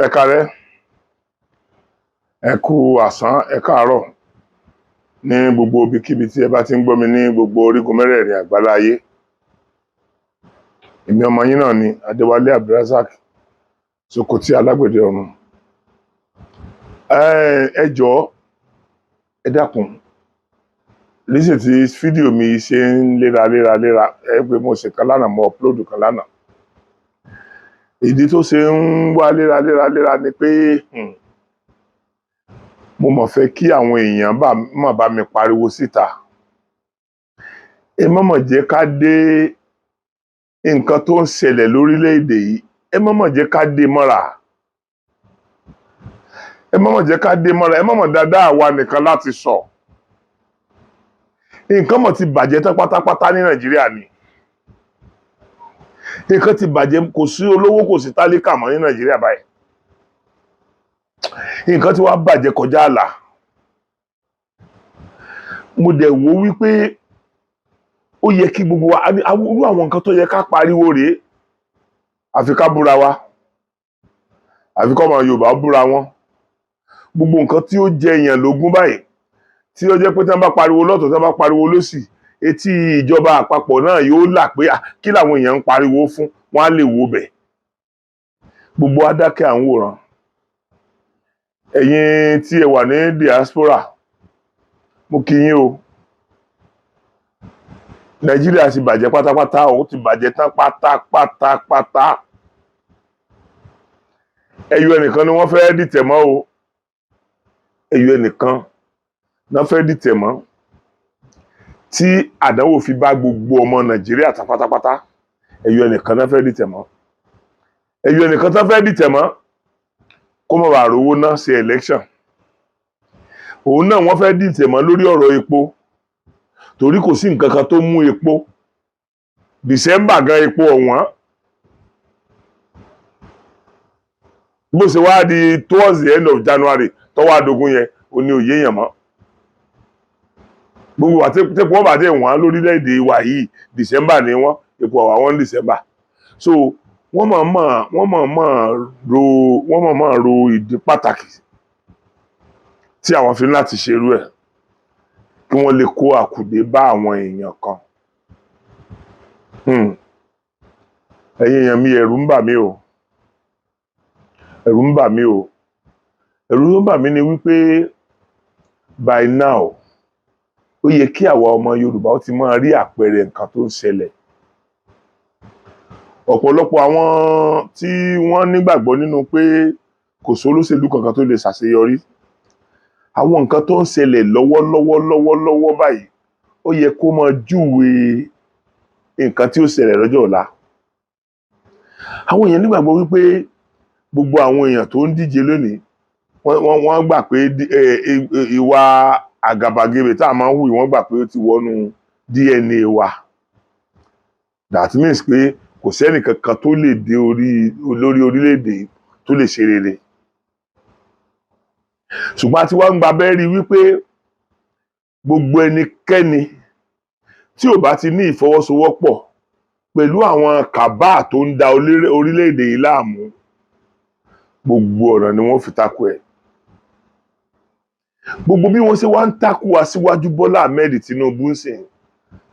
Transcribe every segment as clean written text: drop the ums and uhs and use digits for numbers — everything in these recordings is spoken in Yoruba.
Ẹ káalẹ́, ẹ kú àsán, ẹ káàárọ̀ ní gbogbo ibikíbi tí ẹ bá ti ń gbọ́ mi ní gbogbo orígun mẹ́rẹ̀ẹ̀rin àgbáláyé. Èmi ọmọ yín náà ni Adéwálé Abdulrasaq SOKOTI alágbẹ̀dẹ ọ̀run. Ẹ jọ̀ọ́, ẹ dákun, lísì tí fídíò mi ṣe ń léra pé mo ṣe kan lánàá, mo upload kan lánàá. Ìdí tó ṣe ń wá léra ni pé mo mọ̀ fẹ́ kí àwọn èèyàn má bá mi pariwo síta. Ẹ má mọ̀ jẹ́ ká dé nǹkan tó ń ṣẹlẹ̀ lórílẹ̀‐èdè yìí, ẹ má mọ̀ jẹ́ ká dé mọ́ra. Ẹ má mọ̀ jẹ́ ká dé mọ́ra, ẹ má mọ̀ dáadáa àwa nìkan láti sọ. Nǹkan mọ̀ ti bàjẹ́ tán pátápátá ní Nàìjíríà ni. Nǹkan ti bàjẹ́, kò sí olówó kò sí tálíkà mọ́ ní Nàìjíríà báyìí. Nǹkan ti wá bàjẹ́ kọjá àlà. Mo dẹ̀ wò wípé ó yẹ kí gbogbo wa irú àwọn nǹkan tó yẹ ká pariwo rèé. Àfi ká búra wa, àfi kọ́ ọmọ Yorùbá búra wọn. Gbogbo nǹkan tí ó jẹ èèyàn lógún báyìí, tí ó jẹ́ pé tí wọ́n bá pariwo lọ́tọ̀ tí wọ́n bá pariwo lósì, etí ìjọba àpapọ̀ náà yóò là pé kí làwọn èèyàn ń pariwo fún, wọ́n á lè wo bẹ̀. Gbogbo adákẹ́ à ń wòran. Ẹ̀yin tí ẹ wà ní diaspora, mo kí yín o. Nàìjíríà ti bàjẹ́ pátápátá, ó ti bàjẹ́ tán pátápátá. Ẹyọ ẹnìkan ni wọ́n fẹ́ dìtẹ̀ mọ́ o. Ẹyọ ẹnìkan náà fẹ́ dìtẹ̀ mọ́, tí àdánwò fi bá gbogbo ọmọ Nàìjíríà tán pátápátá. Ẹyọ ẹnìkan náà fẹ́ dìtẹ̀ mọ́. Ẹyọ ẹnìkan tán fẹ́ dìtẹ̀ mọ́ kó má bàa rówó ná ṣe election. Òun náà wọ́n fẹ́ dìtẹ̀ mọ́ lórí ọ̀rọ̀ epo, torí kò sí nǹkan kan tó mú epo. December gan epo ọ̀wọ́n. Bó ṣe wá di towards the end of January tọ́wọ́ adogun yẹn, ó ní òye èèyàn mọ́. Gbogbo àtẹ́kùn wọn bá dé wọ́n lórílẹ̀‐èdè wa yìí, December ni wọ́n, epo ọ̀wà wọn December. So wọ́n mọ̀ ro ìdí pàtàkì tí àwọn fi ní láti ṣerú ẹ̀, kí wọ́n lè kó àkùdé bá àwọn èèyàn kan. Ẹ̀yin èèyàn mi, ẹ̀rù ń bà mí o. Ẹ̀rù ń bà mí o. Ẹ̀rù tó ń bà mí ni wípé by now ó yẹ kí àwa ọmọ Yorùbá ó ti máa rí àpẹẹrẹ nǹkan tó ń ṣẹlẹ̀. Ọ̀pọ̀lọpọ̀ àwọn tí wọ́n nígbàgbọ́ nínú pé kò sólóṣèlú kankan tó lè ṣàṣeyọrí, àwọn nǹkan tó ń ṣẹlẹ̀ lọ́wọ́lọ́wọ́ báyìí ó yẹ kó máa júwe nǹkan tí ó ṣẹlẹ̀ lọ́jọ́ ọ̀la. Àwọn èèyàn nígbàgbọ́ wípé gbogbo àwọn èèyàn tó ń díje lónìí wọ́n gbà pé ìwà àgàbàgebè tá a máa ń hù, wọ́n gbà pé ó ti wọnú DNA wa. That means pé kò sẹ́nì kankan tó lè dé olórí orílẹ̀-èdè tó lè ṣe rere. Ṣùgbọ́n a ti wá ń gba bẹ́rí wípé gbogbo ẹnikẹ́ni tí ò bá ti ní ìfọwọ́sowọ́pọ̀ pẹ̀lú àwọn kàbá tó ń da orílẹ̀-èdè yìí láàmú, gbogbo ọ̀nà ni wọ́n fi takò ẹ̀. Gbogbo bí wọ́n ṣe wá ń takò Aṣíwájú Bọ́lá Ahmed Tinubu ń sìn,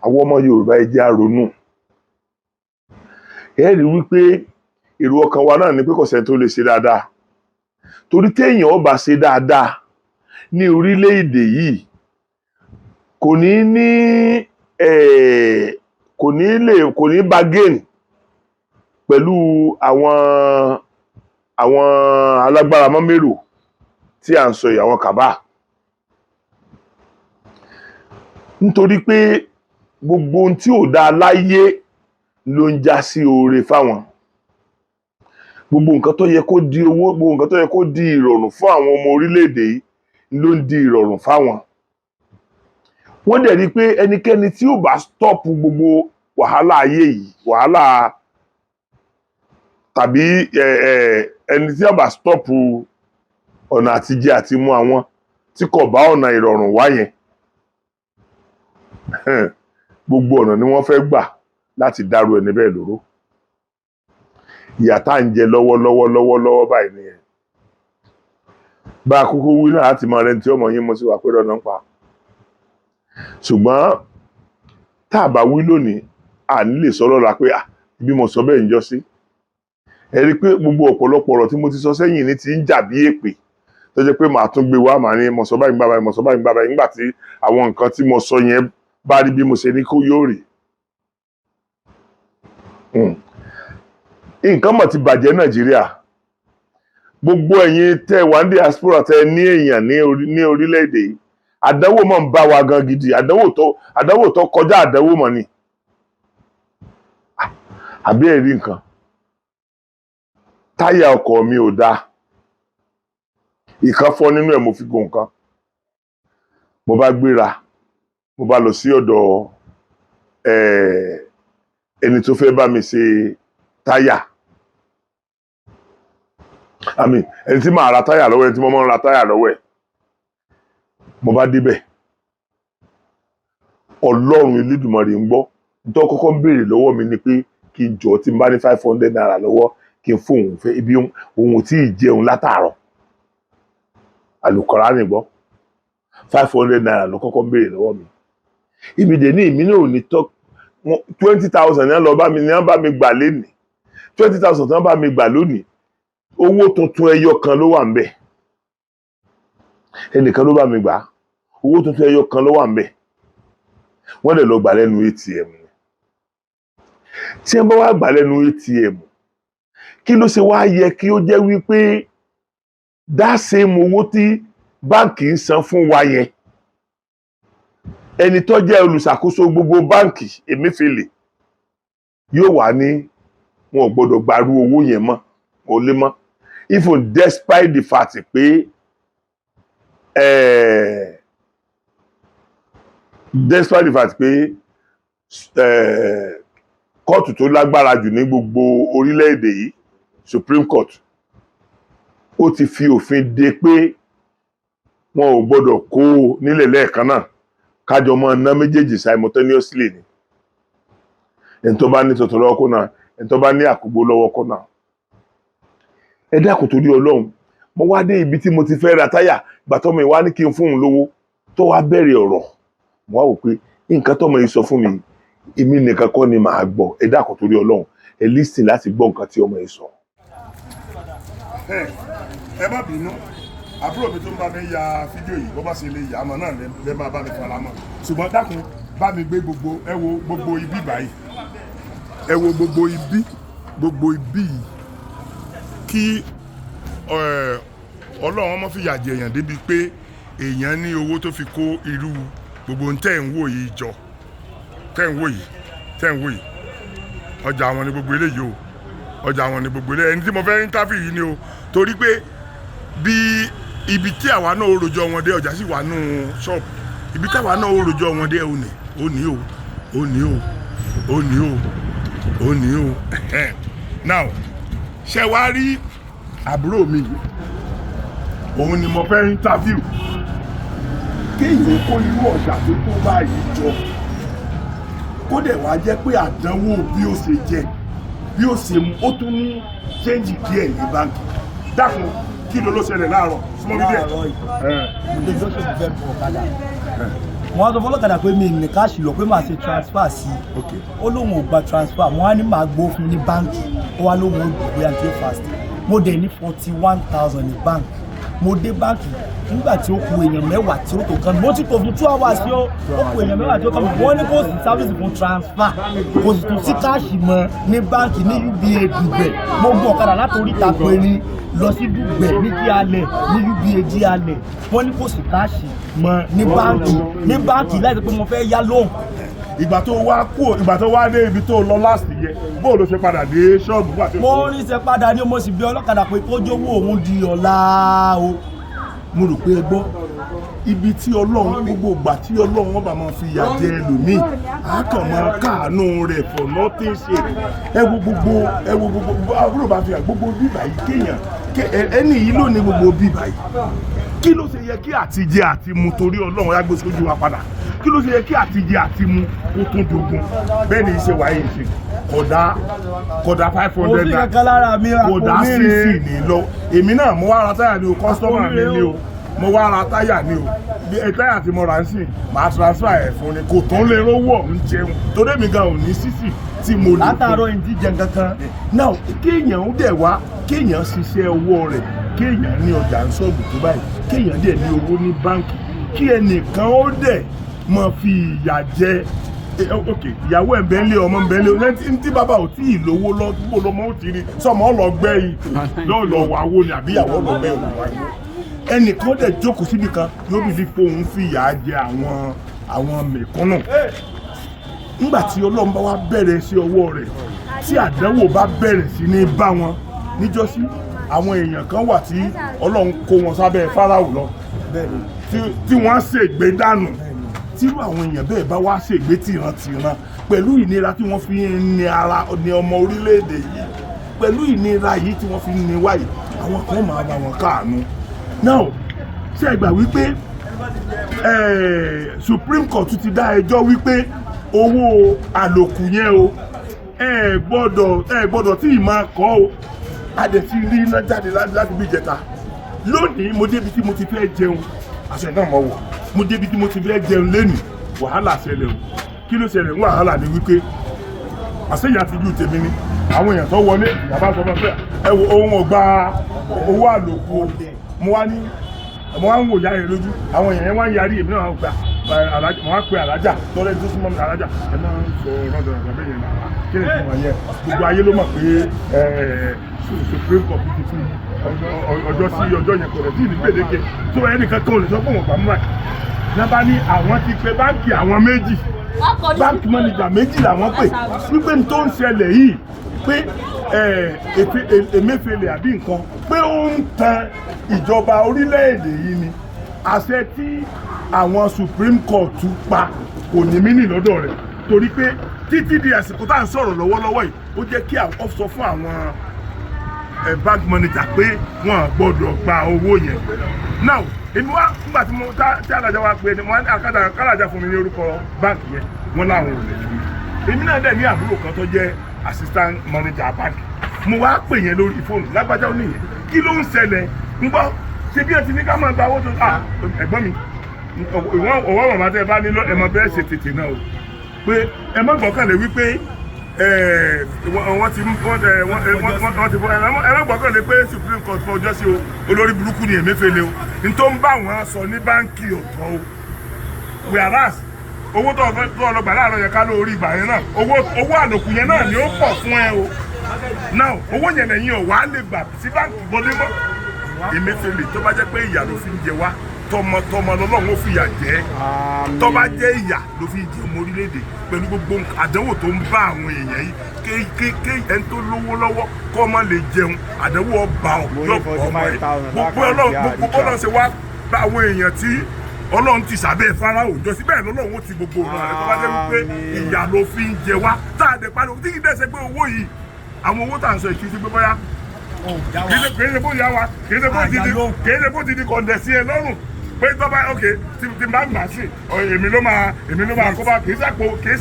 àwọn ọmọ Yorùbá ẹ jẹ́ á ronú. Ẹ rí wípé èrò ọkàn wa náà ni pé kò sẹ́ni tó lè ṣe dáadáa. Torí téèyàn ó bá ṣe dáadáa ní orílẹ̀-èdè yìí, kò ní bargain pẹ̀lú àwọn alágbára mọ́mẹ́rò tí à ń sọ yìí, àwọn kàbá. Nítorí pé gbogbo ohun tí ò dáa láyé ló ń já sí oore fáwọn. Gbogbo nǹkan tó yẹ kó di owó, gbogbo nǹkan tó yẹ kó di ìrọ̀rùn fún àwọn ọmọ orílẹ̀-èdè yìí ló ń di ìrọ̀rùn fáwọn. Wọ́n dẹ̀ rí pé ẹnikẹ́ni tí ò bá stop gbogbo wàhálà ayé yìí, wàhálà tàbí ẹni tí ò bá stop ọ̀nà àtijẹ àti mú àwọn tí kò bá ọ̀nà ìrọ̀rùn wá yẹn, gbogbo ọ̀nà ni wọ́n fẹ́ gbà láti dárú ẹni bẹ́ẹ̀ lóró. Ìyà tá à ń jẹ lọ́wọ́lọ́wọ́ báyìí nìyẹn. bá a kúkú wí náà láti máa rẹni tí ọmọ yín mọ sí wa pé dandan pa ṣùgbọ́n tá a bá wí lónìí à ní lè sọ lọ́la pé bí mo sọ bẹ́ẹ̀ ń jọ sí ẹ rí i pé gbogbo ọ̀pọ̀lọpọ̀ ọ̀rọ̀ tí mo ti sọ sẹ́yìn ní ti ń jà bí èpè tó jẹ́ pé màá tún gbé wá màá ní mo sọ báyìí gbà báyìí mo sọ báyìí gbà báyìí nígbà tí àwọn nǹkan tí mo sọ yẹn bá rí bí mo ṣe ní kó yóò rí nǹkan mọ̀ ti bàjẹ́ Nàìjíríà gbogbo ẹ̀yin tẹ́ wà ní diaspora tẹ́ ní èèyàn ní orílẹ̀-èdè yìí àdánwò mọ̀ ń bá wa gan gidi àdánwò tó kọjá àdánwò mọ̀ ni àbí ẹ̀rí nǹkan táyà ọkọ̀ mi ò dáa ìkan fọ́ nínú ẹ̀ mo fi gùn nǹkan mo bá gbéra mo bá lọ sí ọ̀dọ̀ ẹni tó fẹ́ bá mi ṣe táyà ẹni tí màá ra táyà lọ́wọ́ ẹni tí mo máa ń ra táyà lọ́wọ́ ẹ̀ mo bá débẹ̀ Ọlọ́run Elédùmarè ń gbọ́ tó kọ́kọ́ ń béèrè lọ́wọ́ mi ni pé kí n jọ tí n bá ní 500 naira lọ́wọ́ kí n fún òun fẹ́ ibi òun tí ì jẹun látàárọ̀ àlùkọ́rá ní gbọ́ 500 naira ló kọ́kọ́ ń béèrè lọ́wọ́ mi ibi dè ní ìmí náà ò ní tọ́ 20,000 ní lọ bá mi gbà lénìí 20,000 tí wọ́n bá mi gbà lónìí owó tuntun ẹyọ kan ló wà ń bẹ̀ ẹnìkan ló bá mi gbà owó tuntun ẹyọ kan ló wà ń bẹ̀ wọ́n lè lọ gbà lẹ́nu ATM tí wọ́n bá wá gbà lẹ́nu ATM kí ló ṣe wá yẹ kí ó jẹ́ wípé that same owó tí báǹkì ń san fún wa yẹn ẹni tó jẹ́ olùṣàkóso gbogbo báǹkì Emefele yóò wà ní wọn ò gbọdọ̀ gbarú owó yẹn mọ́ kò lè mọ́ even despite the fact pé kóòtù tó lágbára jù ní gbogbo orílẹ̀-èdè yìí Supreme Court ó ti fi òfin de pé wọn ò gbọdọ̀ kó nílẹ̀ lẹ́ẹ̀kan náà kájọ mọ́ ná méjèèjì simultaneously ni ẹni tó bá ní tọ̀tọ̀ lọ́wọ́ kó náà ẹni tó bá ní àkógbó lọ́wọ́ kó náà ẹ dákun torí Ọlọ́run mo wá dé ibi tí mo ti fẹ́ ra táyà ìgbà tọ́mọ ìwá ní kí n fún un lówó tó wá bẹ̀rẹ̀ ọ̀rọ̀ mo wá wò pé nǹkan tọ́mọ yìí sọ fún mi èmi nìkan kọ́ ni màá gbọ́ ẹ dákun torí Ọlọ́run ẹ listen láti gbọ́ nǹkan tí ọmọ yìí sọ. ẹ má bínú àbúrò mi tó ń bá mi ya fídíò yìí bó bá ṣe lè yà á mọ náà lẹ máa bá mi fara mọ́ ṣùgbọ́n dákun bá mi gbé ẹ wo gbogbo ibi báyìí ẹ wo gbogbo ibi yìí kí Ọlọ́run ọmọ fìyà jẹ èèyàn débi pé èèyàn ní owó tó fi kó irú gbogbo tẹ́ ń wò yìí jọ tẹ́ ń wò yìí ọjà àwọn ni gbogbo eléyìí o ọjà àwọn ni gbogbo eléyìí ẹni tí mo fẹ́ interview yìí ni o torí pé bí ibi tí àwa náà ó rojọ́ wọn dé ọjà sì wà nù ṣọ́ọ̀bù ibi tí àwa náà ó rojọ́ wọn dé ó ní o now ṣe wá rí àbúrò mi yìí òun ni mo fẹ́ interview kéèyàn kó irú ọjà tó báyìí jọ kó dẹ̀ wá jẹ́ pé àdánwò bí ó ṣe jẹ bí ó ṣe mú ó tún ní change díẹ̀ ní báńkì dákun kí ló ṣẹlẹ̀ láàárọ̀ súnmọ́ bí díẹ̀. wọ́n á sọ fọlọ́kadà pé mi ní káàṣì lọ pé màá ṣe transfer sí i ó lóun ò gba transfer wọ́n á ní màá gbó fún ní báńkì ó wá lóun ò gbé àti fast mo dẹ̀ ní 41,000 ní báńkì mo dé báńkì nígbà tí ó kù èèyàn mẹ́wàá tí ó tó kàn mo ti tó fún 2 hours yó ó kù èèyàn mẹ́wàá tí ó kàn wọ́n ní kò sí service fún transfer kò sì tún sí káàṣì mọ́ ní báńkì ní UBA Dùgbẹ̀ mo gbọ́ ọ̀kadà láti oríta pé ní lọ sí Dùgbẹ̀ ní Jíalẹ̀ ní UBA Jíalẹ̀ wọ́n ní kò sí káàṣì mọ́ ní báńkì láti pé mo fẹ́ yá lóhùn. ìgbà tó wá dé ibi tó lọ last yẹ bóò ló ṣe padà dé ṣọ́ọ̀bù wà tó. mo ní ṣe padà ní mo sì bí ọlọ́kadà pé kó jówó òun di ọ̀la o. mo rò pé ẹ gbọ́ ibi tí Ọlọ́run gbogbo ìgbà tí Ọlọ́run ọba máa fi yà jẹ ẹlòmíì á kàn máa káàánú rẹ̀ for nothing sake ẹ wo gbogbo àbúrò bá fi hàn gbogbo bíbà yìí kéèyàn ẹni yìí ló ní gbogbo bíbà yìí kí ló ṣe yẹ kí àtijẹ àtimu torí Ọlọ́run yàgbé sójú wa padà kí ló ṣe yẹ kí àtijẹ àtimu kó tún dogun bẹ́ẹ̀ ni iṣẹ́ wáyé ṣe kò dá 500 naira kò dá 60 ní lọ èmi náà mo wá ra táyà ní o kọ́sítọ́mà mi ní o mo wá ra táyà ní o bí táyà tí mo rà ń sìn máa transfer ẹ̀ fún ni kò tó ń lè rówó ọ̀hún jẹun torí èmi gan ò ní sísì tí mo lè fún. látàárọ̀ ìdíje kankan. náà kéèyàn ń dẹ̀ wá kéèyàn ṣiṣẹ́ owó rẹ̀ kéèyàn ní ọjà ń ṣọ́ọ̀bù tó báyìí kéèyàn dẹ̀ ní owó ní báǹkì kí ẹnìkan ó dẹ̀ mọ̀ fi ìyà jẹ ok ìyàwó ẹ̀ bẹ́ẹ̀ lé ọmọ bẹ́ẹ̀ lé lẹ́yìn tí bàbá ò tí ì lówó lọ́gbó lọ́mọ ó ti rí sọmọ ọlọ́gbẹ́ yìí lọ́ọ̀ wá wo ni àbí ìyàwó ọlọ́gbẹ́ ò wá wo ẹnìkan dẹ̀ jókòó síbi kan yóò bí fi fóun fi ìyà jẹ àwọn mẹ̀kúnnù nígbà tí Ọlọ́run bá wá bẹ̀rẹ̀ sí ọwọ́ rẹ̀ tí àdánwò bá bẹ̀rẹ̀ sí ní bá wọn níjọ́sí àwọn èèyàn kan wà tí Ọlọ́run kó wọn sábẹ́ Fáráò lọ tí wọ́n ṣègbé dànù tírú àwọn èèyàn bẹ́ẹ̀ bá wá ṣègbé tìrantìran pẹ̀lú ìnira tí wọ́n fi ń ní ara ní ọmọ orílẹ̀-èdè yìí pẹ̀lú ìnira yìí tí wọ́n fi ń ní wáyé àwọn kan máa bá wọn káàánú now ṣe é gbà wípé Supreme Court ti dá ẹjọ́ wípé owó àlòkù yẹn o ẹ gbọ́dọ̀ tí ì máa kọ́ o a dẹ̀ ti rí iná jáde láti bí ìjẹta lónìí mo débi tí mo ti fẹ́ jẹun àṣẹ náà mọ̀ wọ̀ mo débi tí mo ti fẹ́ jẹun lẹ́nu wàhálà ṣẹlẹ̀ o kí ló ṣẹlẹ̀ wàhálà ni wípé àṣeyà ti ju tèmi ni àwọn èèyàn tó wọlé bàbá sọ fún ẹ wo ohun ọgbà owó àlòkù mo wá ń wò yára lójú àwọn èèyàn yẹn wá ń yarí èmi náà gbà mo wá pe alájà tọ́lẹ̀ tó súnmọ́ mi alájà ẹ máa ń sọ rọ́dọ̀ ọ̀gbẹ́ yẹn náà kí ni ìtumọ̀ yẹn gbogbo ayé ló mọ̀ pé Supreme Court ti fi ọjọ́ sí ọjọ́ yẹn kò rẹ̀ sí ní gbèdéke tó ẹnìkan kan ò lè sọ fún wọn gbàmúra náà ní àwọn ti pe báńkì àwọn méjì báńkì mọ́nìjà méjì làwọn pè wípé n tó ń ṣẹlẹ̀ yìí pé Emefele àbí nǹkan pé ó ń tan ìjọba orílẹ̀-èdè yìí ni àṣẹ tí àwọn Supreme Court pa kò ní mí nì lọ́dọ̀ rẹ̀ torí pé títí di àsìkò tá à ń sọ̀rọ̀ lọ́wọ́lọ́wọ́ yìí ó jẹ́ kí àwọn sọ fún àwọn bank manager pé wọ́n gbọ́dọ̀ gba owó yẹn now èmi wá nígbà tí mo tí alájà wa pé wọ́n akálájà fún mi ní orúkọ báńkì yẹn wọ́n láwọn ò lè fi èmi náà dẹ̀ ní àbúrò kan tó jẹ́ assistant manager bank mo wá pè yẹn lórí fóònù lágbájá ó nìyẹn kí ló ń ṣẹlẹ̀ ń gbọ́ ṣe bí ẹ ti ní ká máa gba owó tó ẹ̀gbọ́n mi ọwọ́ màmá tẹ́ bá nílò ẹ̀mọ bẹ́ẹ̀ ṣe tètè náà o pé ẹ má gbọ́kànlé wípé wọ́n ti fọ́ ẹ má gbọ́kànlé pé Supreme Court fọjọ́ sí o olórí burúkú ni Emefele o n tó ń bá wọn sọ ní báńkì ọ̀tọ̀ o whereas owó tó ọlọ́gbà láàárọ̀ yẹn ká lórí ìgbà yẹn náà owó àlòkù yẹn náà ni ó pọ̀ fún ẹ o now owó yẹn lẹ́yìn ọ̀ wá lè gbà sí báńkì gbọ́dé mọ́ Emefele tó bá jẹ́ pé ìyà ló fi ń jẹ wá tọmọtọmọ lọ́lọ́run ó fìyà jẹ tó bá jẹ́ ìyà ló fi jẹ ọmọ orílẹ̀-èdè pẹ̀lú gbogbo àdánwò tó ń bá àwọn èèyàn yìí ké ẹni tó lówó lọ́wọ́ kó ọmọ lè jẹun àdánwò ọba ọ̀pọ̀lọpọ̀ ọmọ ẹ̀ gbogbo ọlọ́run ṣe wá bá àwọn èèyàn tí ọlọ́run ti sàbẹ̀ Fáráò jọ síbẹ̀ lọ́lọ́run ó ti gbogbo ọ̀rọ̀ rẹ̀ tó bá jẹ́ wípé ìyà ló fi ń jẹ wá tá a dẹ̀ pariwo tí kì í dẹ̀ ṣe pé owó yìí àwọn owó tá à ń sọ ìkíni pé bóyá kì í ṣe bó yá wa kì í ṣe bó ti di kọ̀ǹdẹ̀ sí ẹ lọ́rùn pé tọ́ba ok tí bá gbà sí èmi ló máa kó bá kì í sàpò kì í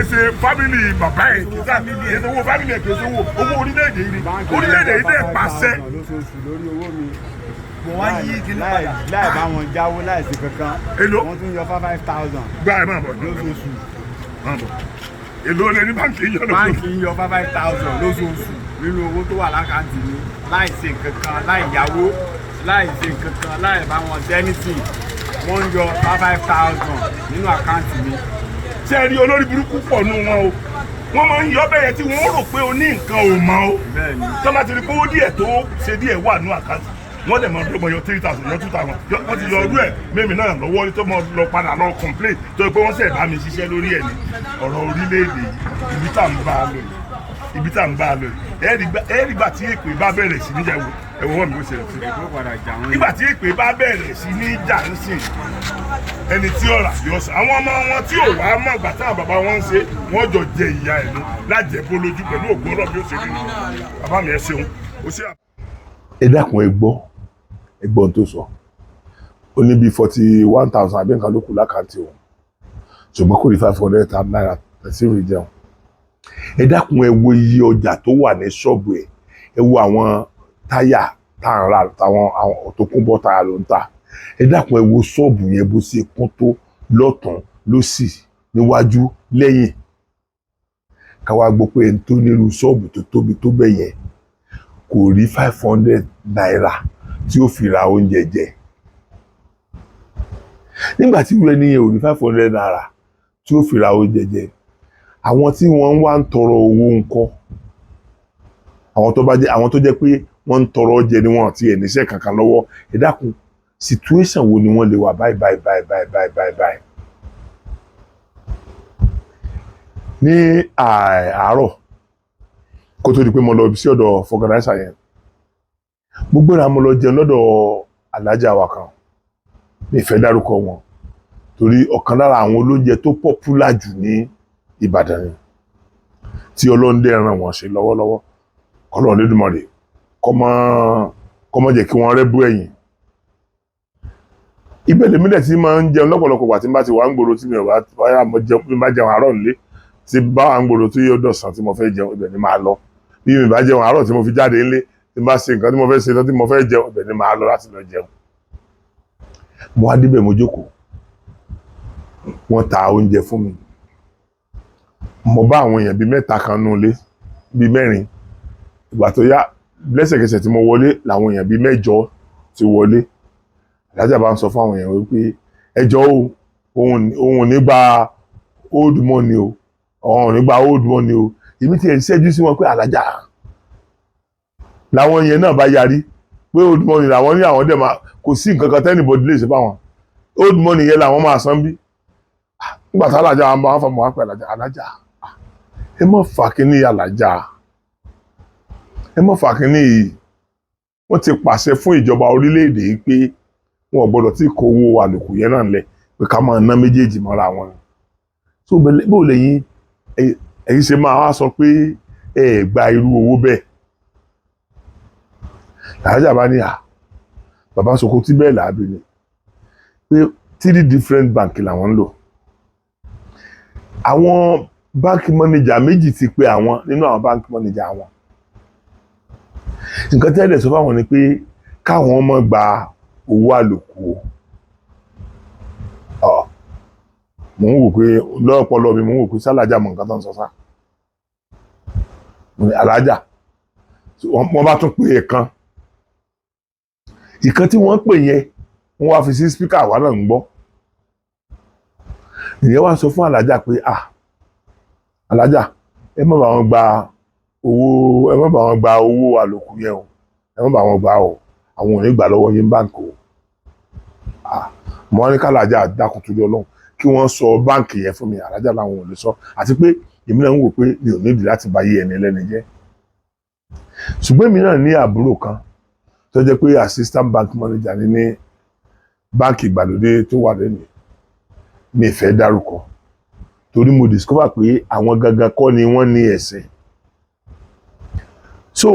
ṣe fámìlì bàbá ẹ̀ kì í ṣe owó fámìlì ẹ̀ kì í ṣe owó orílẹ̀-èdè yìí orílẹ̀-èdè yìí dẹ̀ pàṣẹ. láì bá wọn jáwó láì sí kankan wọ́n tún yọ 5,000. gba ẹ̀ máa bọ̀ lóṣooṣù. èlò olè ní báńkì yọ lóṣooṣù. báńkì yọ 5,000 lóṣooṣù nínú owó tó wà lákàntì mi láì ṣe kankan láì yáwó láì ṣe kankan láì bá wọn dẹ́nìtì wọ́n yọ 5,000 nínú àkáǹtì mi. ṣé rí olórí burúkú pọ̀ nù wọn o wọ́n máa ń yọ bẹ́yẹn tí wọ́n rò pé o ní nǹkan ò mọ̀ o tó bá ti rí pé owó díẹ̀ tó ṣe díẹ̀ wà nù àkáǹtì wọ́n dẹ̀ máa ń dọ́gbọ̀n yọ 3,000 yọ 2,000 wọ́n ti yọ ọdún ẹ̀ mẹ́mi náà lọ́wọ́ tó mọ̀ lọ padà lọ complain tó yẹ pé wọ́n ṣẹ̀ bá mi ṣiṣẹ́ lórí ẹ̀ ní ọ̀rọ̀ orílẹ̀-èdè ibi tá à ń bá a lọ ẹ̀ẹ́dì gbà tí èpè bá bẹ̀rẹ̀ sí níjà ẹ̀wọ̀n wọn mi kò ṣe sí nígbà tí èpè bá bẹ̀rẹ̀ sí ní jà ń sìn ẹni tí ọ̀rà yọ sọ àwọn ọmọ wọn tí ò wá mọ̀ gbà táwọn bàbá wọn ń ṣe wọ́n jọ jẹ ìyá ẹ̀ ní lájẹ̀bó lójú pẹ̀lú ògbó ọlọ́ọ̀ bí ó ṣe rí ni bàbá mi ẹ ṣeun ó ṣe. ẹ dákun ẹ gbọ́ tó sọ ó ní bíi 41,000 àbí nǹkan ló kù lákàntì òun ṣùgbọ́n kò rí 500 naira tẹ̀sí rí jẹun ẹ dákun ẹ wo iye ọjà tó wà ní ṣọ́ọ̀bù ẹ wo àwọn táyà tá à ń ra àwọn tó kún bọ́ táyà ló ń ta ẹ dákun ẹ wo ṣọ́ọ̀bù yẹn bó ṣe kún tó lọ́tùn lósì níwájú lẹ́yìn ká wá gbọ́ pé ẹni tó nílùú ṣọ́ọ̀bù tó tóbi tó bẹ̀ yẹn kò rí 500 naira tí ó fi ra oúnjẹ jẹ nígbà tí ìwé ẹni yẹn ò rí 500 naira tí ó fi ra oúnjẹ jẹ àwọn tí wọ́n wá ń tọrọ owó ńkọ́ àwọn tó jẹ́ pé wọ́n ń tọrọ jẹ ni wọ́n ti ẹ̀ níṣẹ́ kankan lọ́wọ́ ẹ dákun situation wo ni wọ́n lè wà báyìí. Ní àárọ̀ kó tó di pé mo lọ sí ọ̀dọ̀ fọgànáísà yẹn mo gbéra mo lọ jẹun lọ́dọ̀ alájà wa kan mi fẹ́ dárúkọ wọn torí ọ̀kan lára àwọn olóúnjẹ tó pọ́pùlà jù ní Ìbàdàn ni tí ọlọ́ndẹ̀ ràn wọ́n ṣe lọ́wọ́lọ́wọ́ Ọlọ́run Olódùmarè kó má jẹ́ kí wọ́n rẹ́bú ẹ̀yìn ibẹ̀ lèmi dẹ̀ tí máa ń jẹun lọ́pọ̀lọpọ̀ gbà tí n bá ti wà ń gbòòrò tí mi ò bá jẹun àárọ̀ nílé tí bá wà ń gbòòrò tí yóò dọ̀sán tí mo fẹ́ jẹun ibẹ̀ ni máa lọ bí mi bá jẹun àárọ̀ tí mo fi jáde nílé tí n bá ṣe nǹkan tí mo fẹ́ ṣe tán tí mo fẹ́ jẹun ibẹ̀ ni máa lọ láti lọ jẹun mo wá débẹ̀ mo jókòó wọ́n ta oúnjẹ fún mi mo bá àwọn èèyàn bíi mẹ́ta kan nú ilé bíi mẹ́rin ìgbà tó yá lẹ́sẹ̀kẹsẹ̀ tí mo wọlé làwọn èèyàn bíi mẹ́jọ ti wọlé alájà bá ń sọ fún àwọn èèyàn wípé ẹjọ́ òun ò ní gba old money o òun ò ní gba old money o èmi ti ẹ̀ ṣẹ́jú sí wọn pé alájà làwọn èèyàn náà bá yarí pé old money làwọn ní àwọn dẹ̀ máa kò sí nǹkan kan tẹ́nìbọ̀dì lè ṣe fáwọn old money yẹn làwọn máa san bí nígbà tí alájà wọn bá wọn fọmọ wá pé alájà ẹ má fà kínní alájà ẹ má fà kínní yìí wọ́n ti pàṣẹ fún ìjọba orílẹ̀-èdè yìí pé wọn ò gbọ́dọ̀ tí kó owó àlòkù yẹn náà lẹ̀ pé ká máa ná méjèèjì mọ́ra wọn so bó lẹ́yìn ẹ̀yin ṣe máa wá sọ pé ẹ gba irú owó bẹ́ẹ̀ alájà bá ní bàbá Sokoti bẹ́ẹ̀ làábí ni pé 3 different bank làwọn ń lò àwọn bank manager méjì ti pè àwọn nínú àwọn bank manager àwọn nǹkan tẹ́lẹ̀ sọ fáwọn ni pé káwọn má gba owó àlòkù mò ń wò pé lọ́pọ̀lọ́ mi mò ń wò pé sálájà mọ̀ nǹkan tó ń sọ sá alájà wọ́n bá tún pè ìkan tí wọ́n pè yẹn wọ́n wá fi sí spíkà wà náà ń gbọ́ ìyẹn wá sọ fún alájà pé alájà ẹ má bá wọn gba owó àlòkù yẹn o ẹ má bá wọn gbà o àwọn ò ní gbà lọ́wọ́ yín báǹkì o mo wá ní kálájà dákun tó lé Ọlọ́run kí wọ́n sọ báǹkì yẹn fún mi alájà làwọn ò lè sọ àti pé èmi náà ń wò pé mi ò nídìí láti bá yé ẹni ẹlẹ́ni jẹ́ ṣùgbọ́n èmi náà ní àbúrò kan tó jẹ́ pé assistant bank manager ní báǹkì ìgbàlódé tó wà lẹ́nu mi fẹ́ dárúkọ torí mo discover pé àwọn gangan kọ́ ni wọ́n ní ẹ̀sìn so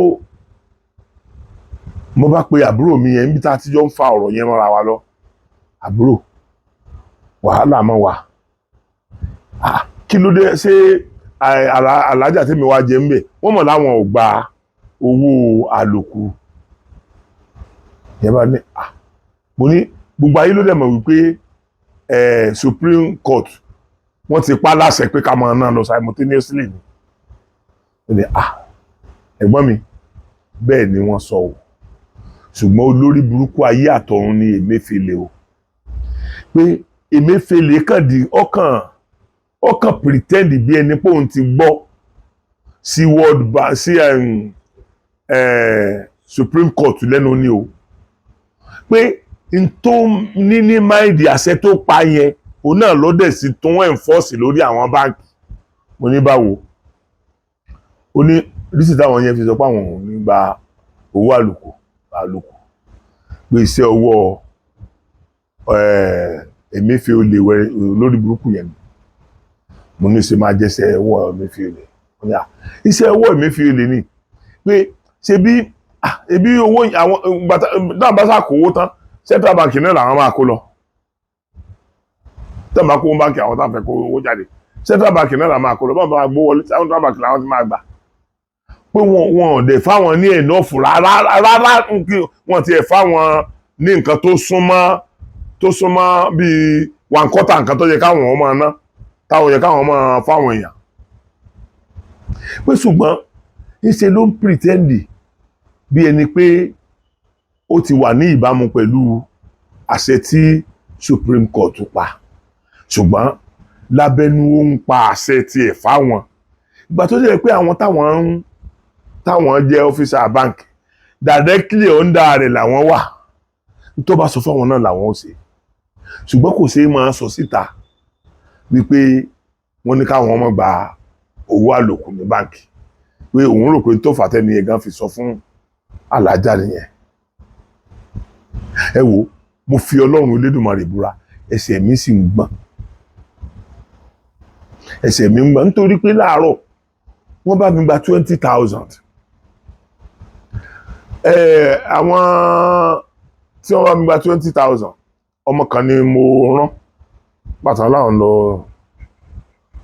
mo bá pe àbúrò mi yẹn níbi tá a ti jọ ń fa ọ̀rọ̀ yẹn mọ́ra wa lọ àbúrò wàhálà mọ́ wa kí ló dé ṣé alájà tèmi wá jẹ ń bẹ̀ wọ́n mọ̀ láwọn ò gba owó àlòkù yẹn bá ní mo ní gbogbo ayé ló dẹ̀ mọ̀ wípé Supreme Court wọ́n ti pa láṣẹ pé ká máa ná lọ simultaneously ni ó ní ẹ̀gbọ́n mi bẹ́ẹ̀ ni wọ́n sọ o ṣùgbọ́n olórí burúkú ayé àtọ̀run ni Emefele o pé Emefele kàn di ọkàn pretend bí ẹni pé òun ti gbọ́ sí Supreme Court lẹ́nu ni o pé n tó ní máìdì àṣẹ tó pa yẹn òun náà ló dẹ̀ sí tó ń enforce lórí àwọn báńkì mo ní báwo ó ní rísì táwọn yẹn fi sọ pé àwọn ò ní gba owó àlòkù pé iṣẹ́ ọwọ́ Emefele lórí burúkú yẹn mo ní ṣe máa jẹ́sẹ̀ ọwọ́ Emefele iṣẹ́ ọwọ́ Emefele ni pé ṣe bí ebi owó àwọn náà bá ṣàkówó tán central bank náà làwọn máa kó lọ tẹ́ máa kó báńkì àwọn táwọn fẹ́ kó owó jáde central bank náà la máa kó lọ bọ́n bá gbó wọlé central bank làwọn ti máa gbà pé wọn ò dẹ̀ fáwọn ní enough rárá wọn ti ẹ̀ fáwọn ní nǹkan tó súnmọ́ bíi 1/4 nǹkan tó yẹ káwọn ọmọ ná táwọn yẹ káwọn ọmọ fáwọn èèyàn pé ṣùgbọ́n ìṣe ló ń pretend bí ẹni pé ó ti wà ní ìbámu pẹ̀lú àṣẹ tí Supreme Court pa ṣùgbọ́n lábẹ́nú ó ń pa àṣẹ tiẹ̀ fáwọn ìgbà tó jẹ́ pé àwọn táwọn jẹ́ officer bank directly under rẹ̀ làwọn wà tó bá sọ fáwọn náà làwọn ó ṣe ṣùgbọ́n kò ṣeé máa sọ síta wípé wọ́n ní káwọn ọmọ gba owó àlòkù ní báǹkì pé òun rò pé tó fàtẹ́ni ẹ̀gán fi sọ fún alájà nìyẹn ẹ wo mo fi Ọlọ́run Elédùmarè búra ẹsẹ̀ mi sì ń gbọ̀n nítorí pé láàárọ̀ wọ́n bá mi gba 20,000 àwọn tí wọ́n bá mi gba 20,000 ọmọ kan ni mo rán pàtàkì láwọn lọ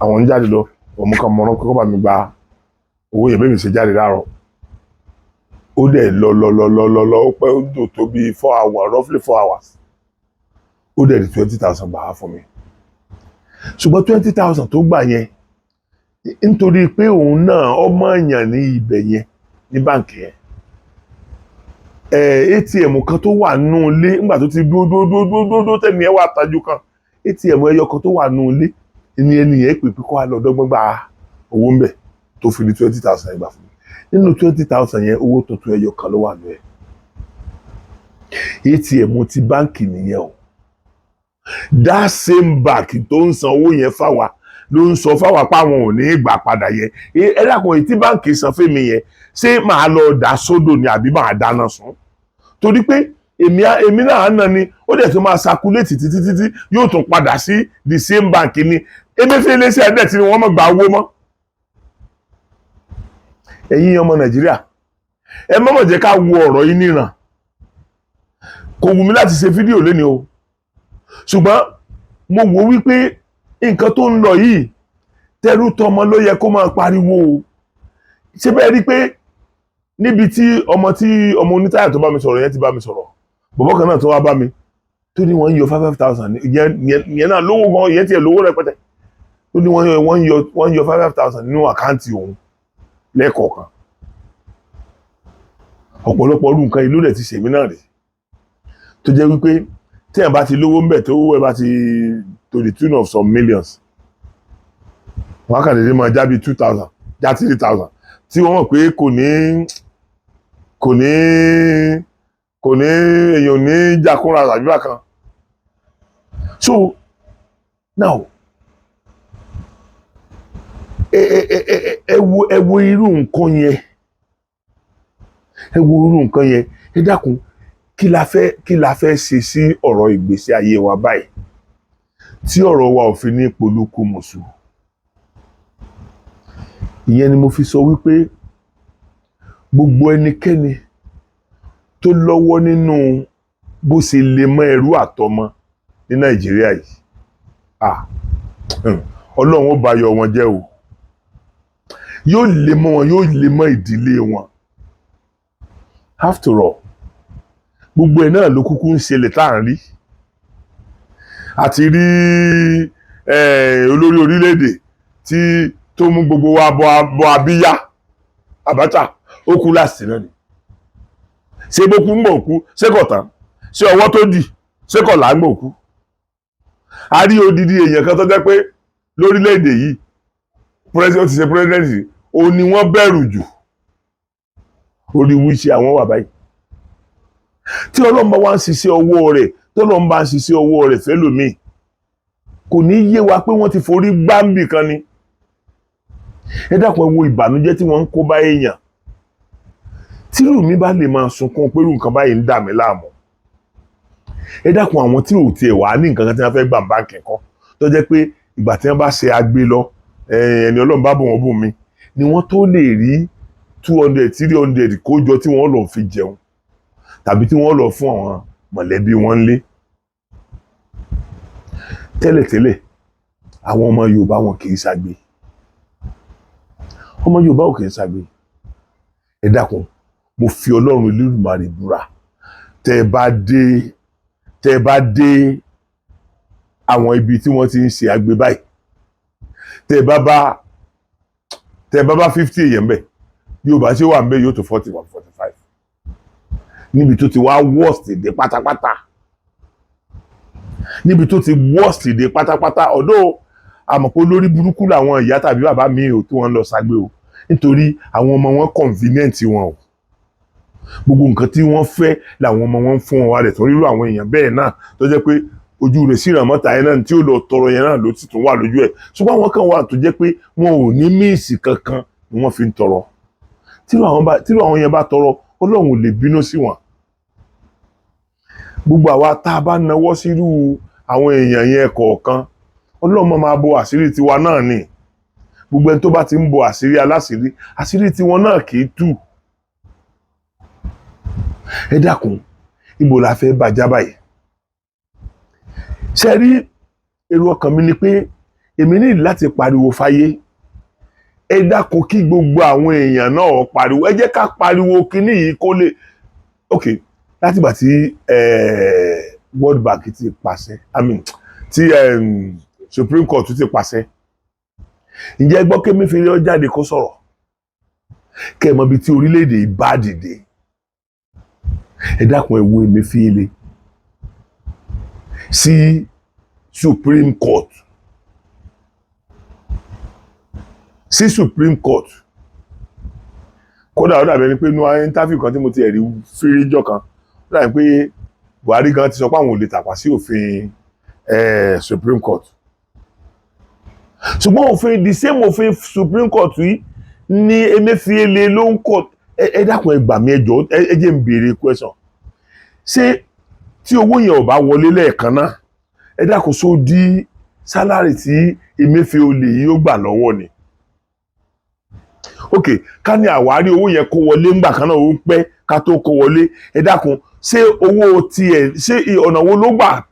àwọn ń jáde lọ ọmọ kan mo rán kọ́kọ́ bá mi gba owó yẹn bẹ́ẹ̀ mi ṣe jáde láàárọ̀ ó dẹ̀ lọ ó pẹ́ ó dò tó bí 4 hours roughly 4 hours ó dẹ̀ di 20,000 gbà fún mi ṣùgbọ́n 20,000 tó gbà yẹn nítorí pé òun náà ọmọ èèyàn ní ibẹ̀ yẹn ní báǹkì yẹn ATM kan tó wà nù ilé nígbà tó ti dúró tẹ̀mí ẹ̀ wà tájú kan ATM ẹyọ kan tó wà nù ilé ẹni yẹn pè pé kó wá lọ dọ́gbọ́n gba owó ń bẹ̀ tó fi ní 20,000 gbà fún mi nínú 20,000 yẹn owó tuntun ẹyọ kan ló wà nù ẹ̀ ATM ti báǹkì nìyẹn o that same bank tó ń san owó yẹn fáwa ló ń sọ fáwa páwọn ò ní gbà padà yẹn ẹ dákun èyí tí báǹkì san fẹ́mi yẹn ṣé màá lọ dà sódò ni àbí màá dáná sun torí pé èmi náà nà ni ó dẹ̀ tó máa sakuléètì títí yóò tún padà sí the same bank ni Emefele ṣe ẹ̀dẹ̀ tí wọ́n mọ̀ gba owó mọ́ ẹ̀yin ọmọ Nàìjíríà ẹ mọ̀mọ̀ jẹ́ ká wo ọ̀rọ̀ yìí níran kò wù mí láti ṣe fídíò lónìí o ṣùgbọ́n mo wò wípé nǹkan tó ń lọ yìí tẹrú tọmọ ló yẹ kó máa pariwo o ṣé bẹ́ẹ̀ rí pé níbi tí ọmọ onítàyà tó bá mi sọ̀rọ̀ yẹn ti bá mi sọ̀rọ̀ bọ̀bọ̀ kan náà tó wá bá mi tó ní wọ́n ń yọ 5,000 ìyẹn náà lówó gan ìyẹn tiẹ̀ lówó rẹpẹtẹ tó ní wọ́n ń yọ 5,000 nínú àkáǹtì òun lẹ́ẹ̀kọ̀ọ̀kan ọ̀pọ̀lọpọ̀ ọdún nǹkan ìlú rẹ̀ ti ṣèmí náà rè tó jẹ́ wípé tí ẹ̀ bá ti lówó ń bẹ̀ tó ẹ̀ bá ti to the tune of some millions wọ́n kàn dédé máa já bí 2,000 já 3,000 tí wọ́n mọ̀ pé kò ní èèyàn ní jákúnra àdúrà kan so now ẹ wo irú nǹkan yẹn ẹ dákun kí la fẹ́ ṣe sí ọ̀rọ̀ ìgbésí ayé wa báyìí tí ọ̀rọ̀ wa ò fi ní polúkú mọ̀sù ìyẹn ni mo fi sọ wípé gbogbo ẹnikẹ́ni tó lọ́wọ́ nínú bó ṣe lè mọ ẹrú àtọmọ ní Nàìjíríà yìí Ọlọ́run ó bá yọ wọn jẹ́ o yóò lè mọ wọn yóò lè mọ ìdílé wọn after all gbogbo ẹ̀ náà ló kúkú ń ṣẹlẹ̀ tá à ń rí àti rí olórí orílẹ̀-èdè tó mú gbogbo wa bọ abíyá Abacha ó kú láti náà ni ṣé bó kú ń bọ̀ kú ṣé kò tán ṣé ọwọ́ tó dì ṣé kò lágbò kú a rí odidi èèyàn kan tó jẹ́ pé lórílẹ̀-èdè yìí president ti ṣe president ó ní wọ́n bẹ̀rù jù orí wíṣẹ́ àwọn wà báyìí tí Ọlọ́run bá wá ń ṣiṣẹ́ ọwọ́ rẹ̀ tọ́lọ́run bá ń ṣiṣẹ́ ọwọ́ rẹ̀ fẹ́lòmíì kò ní yé wa pé wọ́n ti forí gbáǹbì kan ni ẹ dákun ẹ wo ìbànújẹ́ tí wọ́n ń kó bá èèyàn tírù mi bá lè máa sunkún pé irú nǹkan báyìí ń dà mí láàmú ẹ dákun àwọn tí ò tiẹ̀ wà ní nǹkan kan tí wọ́n fẹ́ gbà báǹkì kan tó jẹ́ pé ìgbà tí wọ́n bá ṣe agbé lọ ẹni Ọlọ́run bá bọ̀ wọ́n bù mí ni wọ́n tó lè rí 200 300 kójọ tí wọ́n lọ fi jẹun tàbí tí wọ́n lọ fún àwọn mọ̀lẹ́bí wọn lé tẹ́lẹ̀tẹ́lẹ̀ àwọn ọmọ Yorùbá wọn kì í ṣagbe, ọmọ Yorùbá ò kì í ṣagbe. Ẹ dákun, mo fi Ọlọ́run Olódùmarè búra, tẹ́ ẹ bá dé àwọn ibi tí wọ́n ti ń ṣe agbe báyìí, tẹ́ ẹ bá bá 50 èèyàn bẹ̀, Yorùbá ṣé wà ń bẹ̀ yóò tó 40 or 45 níbi tó ti wá worst dé pátápátá, níbi tó ti worst dé pátápátá. Ọ̀dọ̀ àmọ̀pọ̀ lórí burúkú làwọn ìyá tàbí bàbá mi ò tí wọ́n lọ ságbe o, nítorí àwọn ọmọ wọn convenient wọn o, gbogbo nǹkan tí wọ́n fẹ́ làwọn ọmọ wọn ń fún wọn wá rẹ̀. torí irú àwọn èèyàn bẹ́ẹ̀ náà tó jẹ́ pé ojú rẹ̀ sí ìrànmọ́ta yẹn náà tí ó lọ tọrọ yẹn náà ló sì tún wà lójú ẹ̀, ṣùgbọ́n àwọn kan wà tó jẹ́ pé wọn ò ní míìsì kankan ni wọ́n fi ń tọrọ. tírú àwọn yẹn bá tọrọ, Ọlọ́run ò lè bínú sí wọn. gbogbo àwa tá a bá nawọ́ sírú àwọn èèyàn yẹn kọ̀ọ̀kan, Ọlọ́run máa bo àṣírí tiwa náà ni. gbogbo ẹni tó bá ti ń bo àṣírí aláṣírí, àṣírí tiwọn náà kì í tú. Ẹ dákun, ibo la fẹ́ bàjá báyìí? Ṣé rí, èrò ọkàn mi ni pé èmi ní láti pariwo fáyé. Ẹ dákun kí gbogbo àwọn èèyàn náà pariwo. Ẹ jẹ́ ká pariwo kíní yìí kó lè láti ìgbà tí World Bank ti pàṣẹ, tí Supreme Court ti pàṣẹ, ǹjẹ́ gbọ́ kí Emefele ó jáde kó sọ̀rọ̀ kẹ́ ẹ mọ ibi tí orílẹ̀-èdè bá dìde? Ẹ dákun, ẹ wo Emefele sí Supreme Court, kódà ó dàbí ẹni pé inú interview kan tí mo ti ẹ̀rí fíríjọ́ kan, ó dàbí pé Buhari gan ti sọ pé àwọn ò lè tàpá sí òfin Supreme Court. ṣùgbọ́n the same òfin Supreme Court yìí ní Emefele ló ń kọ̀. Ẹ dákun, ẹ gbà mí, ẹ jọ̀ọ́, ẹ jẹ́ n béèrè question. ṣé tí owó yẹn ò bá wọlé lẹ́ẹ̀kan náà, ẹ dákun, só dí sálárì tí Emefele yìí ó gbà lọ́wọ́ ni? ká ní àwárí owó yẹn kó wọlé ńgbà kan náà, ó ń pẹ́ ká tó kó wọlé. Ẹ dákun, ṣé owó tiẹ̀, ṣé ọ̀nà wo ló gbà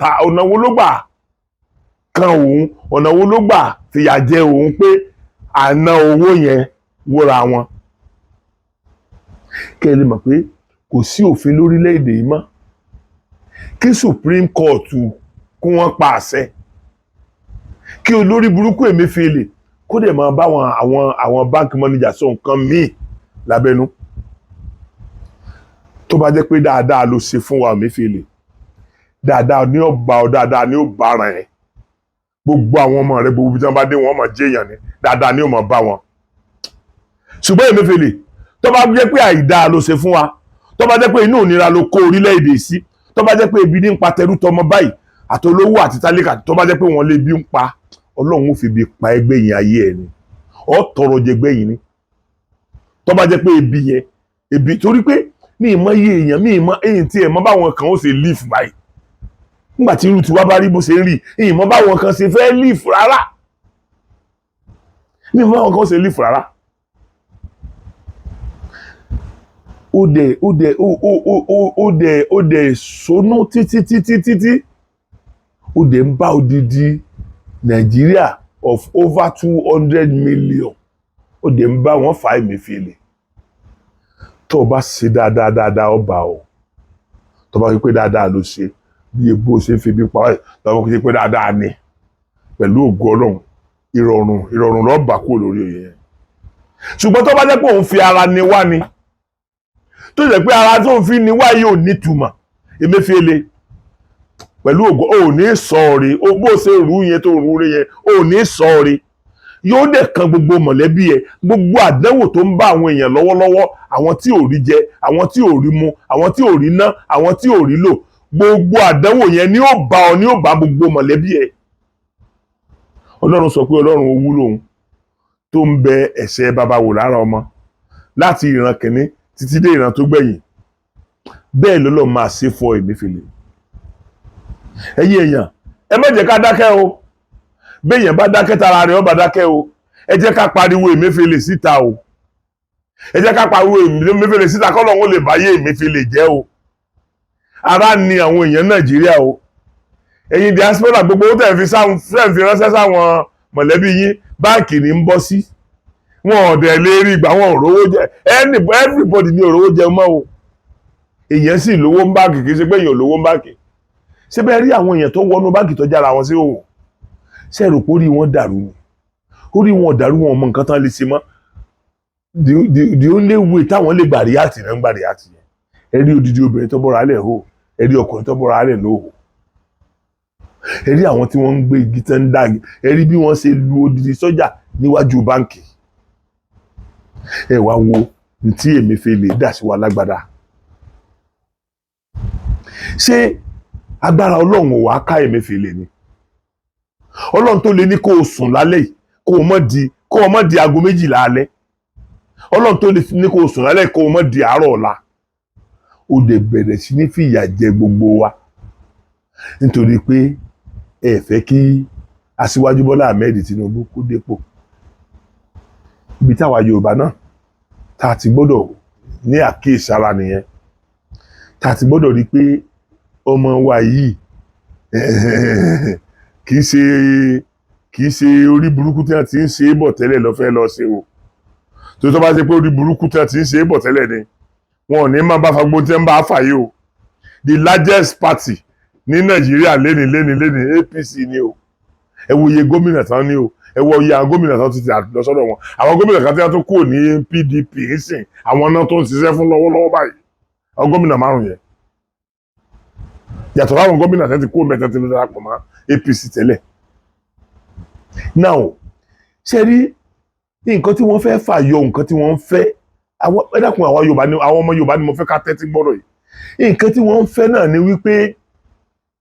kan òun, ọ̀nà wo ló gbà fìyà jẹ òun pé àná owó yẹn wúra wọn? Kẹ́ ẹ lè mọ̀ pé kò sí òfin lórílẹ̀‐èdè yìí mọ́. Kí Supreme Court kí wọ́n pa àṣẹ, kí olórí burúkú Emefele kó dẹ̀ máa bá àwọn bank manager sọ nǹkan míì lábẹ́nú. tó bá jẹ́ pé dáadáa ló ṣe fún wa Emefele, dáadáa ni ó bá ọ, dáadáa ni ó bá ara ẹ̀. gbogbo àwọn ọmọ rẹ, gbogbo ibi tí wọ́n bá dé, wọ́n máa jẹ́ èèyàn ni, dáadáa ni ó máa bá wọn. ṣùgbọ́n Emefele, tó bá jẹ́ pé àìdáa ló ṣe fún wa, tó bá jẹ́ pé inú ìnira ló kó orílẹ̀-èdè sí, tó bá jẹ́ pé ebi ní ń pa tẹrú tọmọ báyìí, àtolówó àti tálíkà, tó bá jẹ́ pé wọ́n lè bí ń pa, Ọlọ́run ó fi bí pa ẹgbẹ́ yìí ayé ẹ̀ ni, ó tọrọ jẹgbẹ́ yìí ni. tó bá jẹ́ pé ebi torí pé mi ì mọ iye èèyàn, mi ì mọ èyí tí ẹ̀ mọ báwọn kan ó ṣe live báyìí. nígbà tí irú tiwa bá rí bó ṣe ń rí, èyí mọ báwọn kan ṣe fẹ́ live rárá. mi ì mọ báwọn kan ó ṣe live rárá. ó dẹ̀ sọnù títí ó dẹ̀ ń bá odidi Nàìjíríà of over 200 million ó dẹ̀ ń bá wọn fa Emefele. tó o bá ṣe dáadáa ọba o, tó bá fi pé dáadáa ló ṣe, bí egbò ṣe ń fi bí pa ẹ̀, tó bá fi pé dáadáa ni, pẹ̀lú ògo Ọlọ́run, ìrọ̀rùn lọ́ọ́ kúrò lórí oyè yẹn. ṣùgbọ́n tó bá jẹ́ pé òun fi ara ni wá ni, tó jẹ́ pé ara tó ń fi ni wá yóò nítumọ̀, Emefele pẹ̀lú ògo ò ní sọ̀rí, bó ṣe rú yẹn tó rú rí yẹn ò ní sọ̀rí. yóò dẹ̀ kan gbogbo mọ̀lẹ́bí ẹ̀, gbogbo àdánwò tó ń bá àwọn èèyàn lọ́wọ́lọ́wọ́, àwọn tí ò rí jẹ, àwọn tí ò rí mu, àwọn tí ò rí ná, àwọn tí ò rí lò, gbogbo àdánwò yẹn ni ó bá ọ, ni ó bá gbogbo mọ̀lẹ́bí ẹ̀. Ọlọ́run sọ pé Ọlọ́run owú lòun, tó ń bẹ ẹ̀ṣẹ̀ baba wò lára ọmọ láti ìran kìíní títí dé ìran tó gbẹ̀yìn. bẹ́ẹ̀ lọ́lọ́run máa ṣe fọ Emefele. ẹ̀yin èèyàn, ẹ má jẹ́ ká dákẹ́ o. béèyàn bá dákẹ́ tara rẹ̀ ó bá dákẹ́ o. ẹ jẹ́ ká pariwo Emefele síta o. ẹ jẹ́ ká pariwo Emefele síta k'Ọlọ́run ó lè báyé Emefele jẹ́ o. ara ni àwọn èèyàn Nàìjíríà o. ẹ̀yin diaspora gbogbo ó tẹ̀ fi ránṣẹ́ sáwọn mọ̀lẹ́bí yín báǹkì ní ń bọ́ sí wọn ò dẹ̀ lè rí ìgbà wọn ò rówó jẹ everybody ní ò rówó jẹ mọ́ o èèyàn sì lówó ń báǹkì kì í ṣe pé èèyàn ò lówó ń báǹkì ṣé bẹ́ẹ̀ rí àwọn èèyàn tó wọnú báǹkì tó jára wọn sí òwò ṣé ẹ rò pé orí wọn dàrú ni orí wọn dàrú wọn mọ nǹkan tán lè ṣe mọ́ the only way táwọn lè gbà react náà ń gbà react yẹn ẹ rí odidi obìnrin tó bọ́ra alẹ́ hò ẹ rí ọkùnrin tó bọ́ra alẹ́ lóhò ẹ rí àwọn tí wọ́n ń gbé igi tán dáàgì ẹ rí bí wọ́n ṣe lu odidi sọ́jà níwájú báǹkì ẹ wá wo ní tí Emefele dà sí wa lágbádá ṣé agbára ọlọ́run ò wá ká Emefele ni ọlọ́run tó lè ní kó o sùn lálẹ́ yìí kó o mọ̀ di aago 12 alẹ́ ọlọ́run tó lè ní kó o sùn lálẹ́ yìí kó o mọ̀ di àárọ̀ ọ̀la ó dẹ̀ bẹ̀rẹ̀ sí ní fìyà jẹ gbogbo wa nítorí pé ẹ fẹ́ kí aṣíwájú Bọ́lá Ahmed Tinubu kó dépò ibi táwa Yorùbá náà tá a ti gbọ́dọ̀ ní àkíyèsára nìyẹn tá a ti gbọ́dọ̀ rí pé ọmọ wa yìí kì í ṣe orí burúkú tí wọ́n ti ń ṣe é bọ̀ tẹ́lẹ̀ ló fẹ́ lọ ṣe o tó bá ṣe pé orí burúkú tí wọ́n ti ń ṣe é bọ̀ tẹ́lẹ̀ ni wọn ò ní máa bá fagbó tí wọ́n bá fà yìí o the largest party ní Nàìjíríà léni APC ni o ẹ wo iye gómìnà tán ni o ẹ wo iye àwọn gómìnà tán ti lọ sọ́dọ̀ wọn àwọn gómìnà kan tí wọ́n tó kúrò ní PDP ńsìn àwọn náà tó ń ṣiṣẹ́ fún lọ́wọ́lọ́wọ́ báyìí àwọn gómìnà 5 yẹn yàtọ̀ láwọn gómìnà tẹ́ ti kúrò mẹ́ta tí ló darapọ̀ mọ́ APC tẹ́lẹ̀ now ṣe rí nǹkan tí wọ́n fẹ́ fàyọ nǹkan tí wọ́n ń fẹ́ ẹ dákun àwọn ọmọ Yorùbá ni mo fẹ́ ká tẹ́tí gbọ́rọ̀ yìí nǹkan tí wọ́n ń fẹ́ náà ni wípé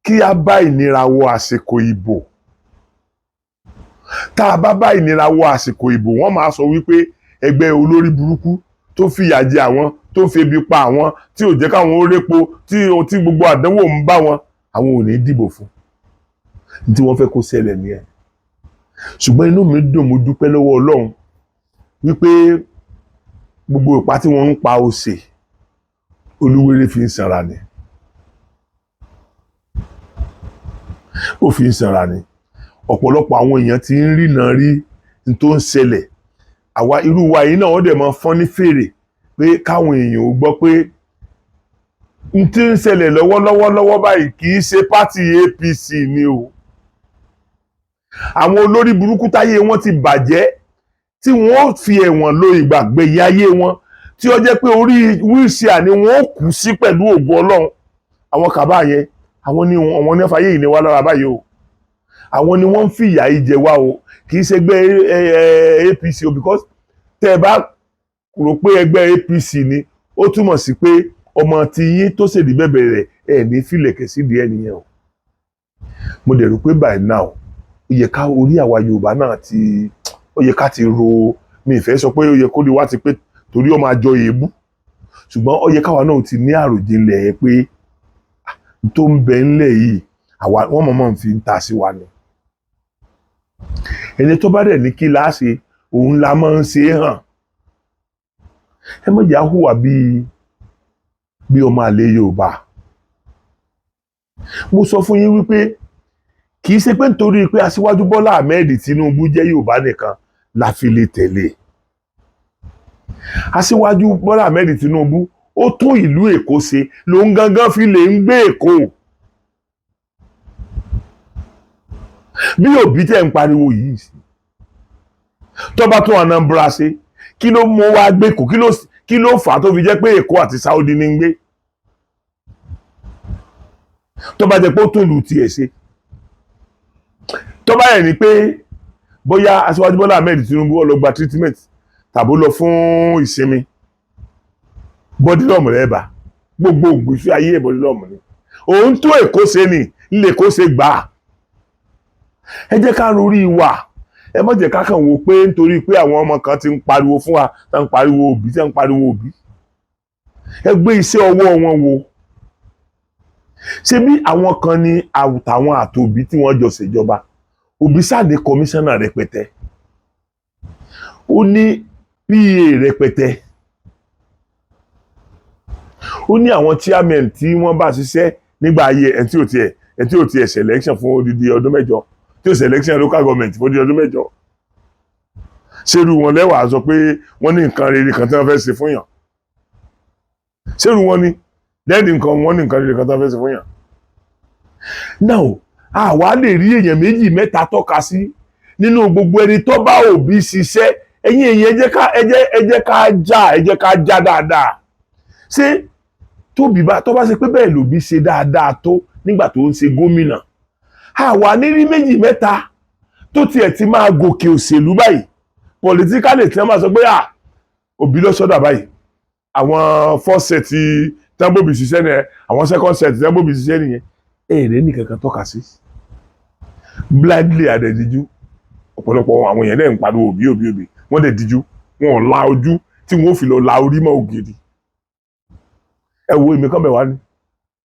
kí a bá ìnira wọ àsìkò ìbò tá a bá ìnira wọ àsìkò ìbò wọ́n máa sọ wípé ẹgbẹ́ olórí burúkú tó fìyà jẹ àwọn tó fi ebi pa àwọn tí ò jẹ́ káwọn ó répo tí gbogbo àdánwò ń bá wọn àwọn ò ní dìbò fún tí wọ́n fẹ́ kó ṣẹlẹ̀ nìyẹn ṣùgbọ́n inú mi dùn mo dúpẹ́ lọ́wọ́ Ọlọ́run wípé gbogbo ìpá tí wọ́n ń pa òsè Olúwérè fi ń sanra ni ó fi ń sanra ni ọ̀pọ̀lọpọ̀ àwọn èèyàn ti ń rìnà rí n tó ń ṣẹlẹ̀ àwa irú wa yìí náà wọ́n dẹ̀ máa fọ́n ní fèrè pé káwọn èèyàn ò gbọ́ pé n tí ń ṣẹlẹ̀ lọ́wọ́lọ́wọ́ báyìí kì í ṣe pátì APC ni o àwọn olórí burúkú táyé wọn ti bàjẹ́ tí wọ́n fi ẹ̀wọ̀n lo ìgbàgbé ayé wọn tí ó jẹ́ pé orí wíṣíà ni wọ́n kù sí pẹ̀lú ògo Ọlọ́run àwọn kàbá yẹn àwọn ní fàyè yìí ni wá lára báyìí o àwọn ni wọ́n ń fìyà ìjẹ wá o kì í ṣe ẹgbẹ́ APC o because tẹ́ ẹ bá rò pé ẹgbẹ́ APC ni ó túmọ̀ sí pé ọmọ tí yín tó ṣèdí bẹ̀bẹ̀ rẹ̀ ẹ̀ ní fìlẹ̀kẹ̀ sídìí ẹ̀ nìyẹn o mo dẹ̀ rò pé by now ó yẹ ká orí àwa Yorùbá náà ó yẹ ká ti ro mi ìfẹ́ sọ pé ó yẹ kó lè wá ti pé torí ó máa jọ èébú ṣùgbọ́n ó yẹ káwa náà ti ní àròjinlẹ̀ pé tó ń bẹ ńlẹ̀ yìí wọ́n mọ̀mọ́ fi ń ta sí wa ni ẹni tó bá dẹ̀ ní kí láṣẹ òun la máa ń ṣe é hàn ẹ mọ̀jà hùwà bí ọmọ àlè Yorùbá mo sọ fún yín wípé kì í ṣe pé nítorí pé aṣíwájú Bọ́lá Ahmed Tinubu jẹ́ Yorùbá nìkan la fi lè tẹ̀lé aṣíwájú Bọ́lá Ahmed Tinubu ó tún ìlú Èkó ṣe lòun gangan fi lè ń gbé Èkó bí Òbí tẹ̀ ń pariwo yìí sí tó bá tún Anambra ṣe kí ló mú wá gbé Èkó kí ló fà á tó fi jẹ́ pé Èkó àti Saudi ní ń gbé tó bá jẹ́ pé ó tún ìlú tiẹ̀ ṣe tó bá yẹ ni pé bóyá aṣíwájú Bọ́lá Ahmed Tinubu ó lọ gba treatment tàbí ó lọ fún ìsinmi bọ́dílọ́mù rẹ̀ bá gbogbo ògbésí ayé bọ́dílọ́mù ni òun tó Èkó ṣe ni ilé Èkó ṣe gbà á ẹ jẹ́ ká rorí wa ẹ má jẹ́ ká kàn wò pé nítorí pé àwọn ọmọ kan ti ń pariwo fún wa tá ń pariwo Òbí tá ń pariwo Òbí ẹ gbé iṣẹ́ ọwọ́ wọn wò ṣé bí àwọn kan ní àwùtàwọn àtòbí tí wọ́n jọ ṣèjọba Òbí sáde kọmíṣánná rẹpẹtẹ ó ní PA rẹpẹtẹ ó ní àwọn chairman tí wọ́n bá ṣiṣẹ́ nígbà ayé ẹ̀ tí ò tiẹ̀ selection fún odidi ọdún 8 tí ó ṣe election local government fún ọdún mẹ́jọ ṣerú wọn lẹ́wàá sọ pé wọ́n ní nǹkan rere kan tí wọ́n fẹ́ ṣe fún yàn ṣerú wọn ni lẹ́ẹ̀dì nǹkan wọn ní nǹkan rere kan tí wọ́n fẹ́ ṣe fún yàn. now àwa lè rí èèyàn méjì mẹ́ta tọ́ka sí nínú gbogbo ẹni tó bá òbí ṣiṣẹ́ ẹ̀yin èèyàn ẹ jẹ́ ká já dáadáa ṣé tó bá ṣe pé bẹ́ẹ̀ lòbí ṣe dáadáa tó nígbà tó ń ṣe gómìnà àwa ní rí méjì mẹ́ta tó tiẹ̀ ti máa gòkè òṣèlú báyìí politically tí wọ́n máa sọ pé òbí lọ sọ́dà báyìí àwọn first set tẹ́ńbòbí ṣiṣẹ́ nìyẹn àwọn second set tẹ́ńbòbí ṣiṣẹ́ nìyẹn èrè nìkan kan tọ́ka sí blindly àdẹ̀díjú ọ̀pọ̀lọpọ̀ àwọn èèyàn náà ń pariwo òbí wọ́n dẹ̀ díjú wọn ò la ojú tí wọ́n fi lọ la orí mọ́ ògiri ẹ wo èmi kan bẹ̀ wá ní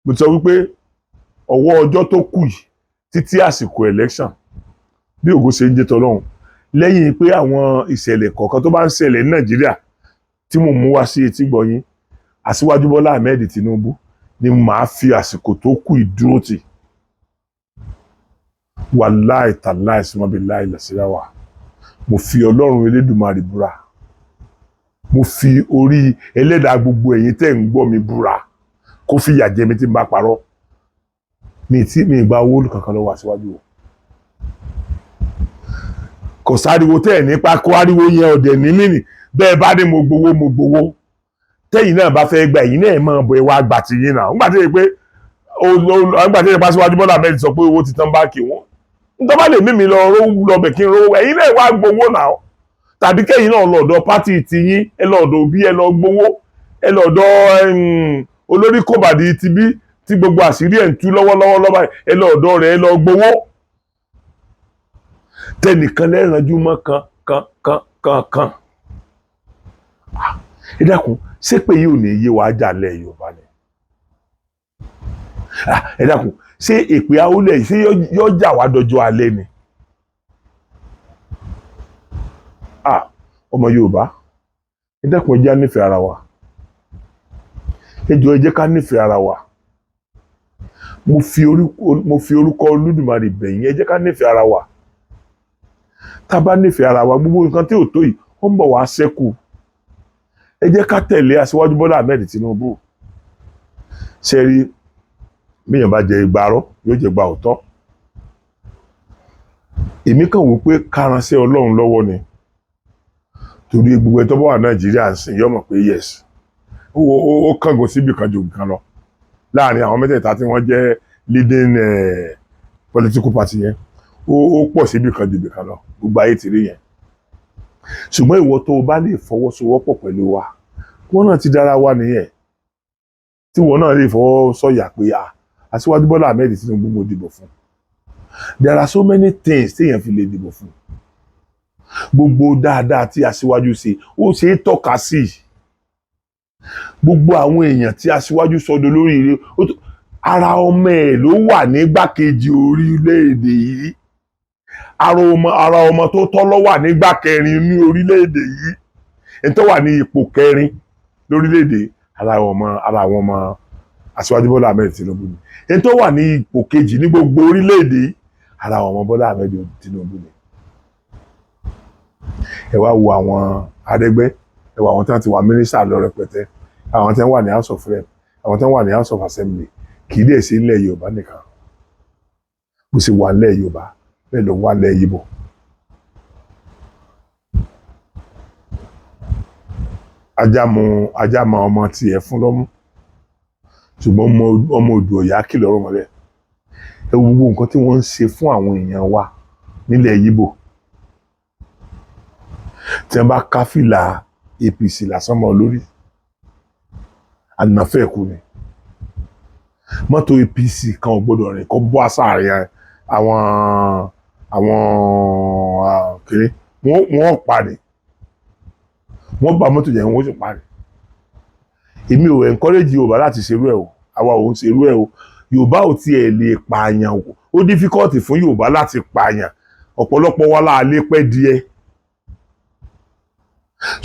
mo ti sọ wípé ọwọ́ ọjọ́ tó kù yìí títí àsìkò election bí ògo ṣe ń jẹ́ tọ́lọ́run lẹ́yìn pé àwọn ìṣẹ̀lẹ̀ kọ̀ọ̀kan tó bá ń ṣẹlẹ̀ ní Nàìjíríà tí mo mú wá sí etí gbọ̀yìn Aṣíwájú Bọ́lá Ahmed Tinubu ni màá fi àsìkò tó kù ìdúró tì wàláì tàláì sọmọbi láì lẹsíráwà mo fi Ọlọ́run Elédùmarè búra mo fi orí Ẹlẹ́dàá gbogbo ẹ̀yin tẹ́ ń gbọ́ mi búra kó fi ìyà jẹ mi tí n bá parọ́ mi gba owó kankan lọ́wọ́ Aṣíwájú o kò sáriwo tẹ́ ẹ̀ nípa kó ariwo yẹn ọ̀dẹ̀ ní mìíní bẹ́ẹ̀ bá dé mo gbowó tẹ́yìn náà bá fẹ́ gba ẹ̀yin náà mọ̀ bọ̀ ẹ wá gbà tì yín náà nígbà tí yẹ pé Aṣíwájú Bọ́lá Ahmed sọ pé owó ti tán báàkì wọn nítorí bá lè mímí lọ bẹ̀ kí n rówó ẹ̀yin náà wá gbowó náà tàbí kẹ́yìn náà lọ́dọ̀ pátì tiyín ẹ lọ́dọ̀ òbí ẹ lọ gbowó ẹ lọ́dọ̀ olórí kòbàdì tibí tí gbogbo àṣírí ẹ̀ ń tú lọ́wọ́lọ́wọ́ lọ́ba ẹ lọ́dọ̀ rẹ̀ ẹ lọ gbowó tẹnìkan lẹ́ranjú mọ́ kan ẹ dákun ṣé pé yóò ní iye wàá jà lẹ́ Yorùbá ni ẹ dákun ṣé èpè àwọlẹ̀ ṣé yóò jà wá dọjọ́ alẹ́ ni ọmọ Yorùbá ẹ dákun ẹ jẹ́ ká nífẹ̀ẹ́ ara wa ẹ jọ̀ọ́ ẹ jẹ́ ká nífẹ̀ẹ́ ara wa mo fi orúkọ Olódùmarè bẹ̀yìn ẹ jẹ́ ká nífẹ̀ẹ́ ara wa tá a bá nífẹ̀ẹ́ ara wa gbogbo nǹkan tí ò tó yìí ó ń bọ̀ wá ṣẹ́kù ẹ jẹ́ ká tẹ̀lé Aṣíwájú Bọ́lá Ahmed Tinubu ṣe rí bíyàn bá jẹ igba arọ́ yóò jẹ igba òótọ́ èmi kàn wò pé kárànṣẹ́ Ọlọ́run lọ́wọ́ ni torí gbogbo ẹ̀ tó bá wà Nàìjíríà ń sìn yọmọ pé yes ó kángun síbi kan jù kan lọ láàrin àwọn mẹ́tẹ̀ẹ̀ta tí wọ́n jẹ́ leading political party yẹn ó pọ̀ síbi kan jù kan lọ gbogbo ayé ti rí yẹn ṣùgbọ́n ìwọ tó o bá lè fọwọ́sowọ́pọ̀ pẹ̀lú wa wọ́n náà ti dára wa nìyẹn tí wọ́n náà lè fọwọ́ sọ̀yà pé Aṣíwájú Bọ́lá Ahmed Tinubu mo dìbò fún there are so many things téèyàn fi lè dìbò fún gbogbo dáadáa tí Aṣíwájú ṣe ó ṣe é tọ́ka sí gbogbo àwọn èèyàn tí Aṣíwájú sọdọ lórí ara ọmọ ẹ̀ ló wà nígbàkejì orílẹ̀-èdè yìí ara ọmọ tó tọ́ ló wà nígbà kẹrin ní orílẹ̀-èdè yìí ẹni tó wà ní ipò kẹrin lórílẹ̀-èdè ara àwọn ọmọ Aṣíwájú Bọ́lá Ahmed Tinubu ni ẹni tó wà ní ipò kejì ní gbogbo orílẹ̀-èdè yìí ara àwọn ọmọ Bọ́lá Ahmed Tinubu ni ẹ wá wo àwọn Arẹ́gbẹ́ ẹ wo àwọn tí wọ́n ti wà mínísítà lọ rẹpẹtẹ àwọn tí wọ́n wà ní House of Rep àwọn tí wọ́n wà ní House of Assembly kì í dẹ̀ sí ilẹ̀ Yorùbá nìkan bó ṣe wà nílẹ̀ Yorùbá bẹ́ẹ̀ ló wà nílẹ̀ Ìgbò ajá mọ ọmọ tiẹ̀ fún lọ́mú ṣùgbọ́n ọmọ odò ọ̀yá kìlọ̀ ọ̀rọ̀ mọ́lẹ̀ ẹ wo gbogbo nǹkan tí wọ́n ń ṣe fún àwọn èèyàn wa nílẹ̀ Ìgbò tí wọ́n bá ká fìlà APC lásán mọ́ lórí ànàfẹ́ ẹ̀kú ni mọ́tò APC kan ò gbọ́dọ̀ rìn kó bọ́ àṣàrin àwọn kiri wọ́n parí wọ́n bá mọ́tò jẹ́ wọ́n sì parí èmi ò encourage Yorùbá láti ṣerú ẹ̀ o àwa ò ń ṣerú ẹ̀ o Yorùbá ò tiẹ̀ lè pààyàn ó difficult fún Yorùbá láti pààyàn ọ̀pọ̀lọpọ̀ wa la lè pẹ́ díẹ̀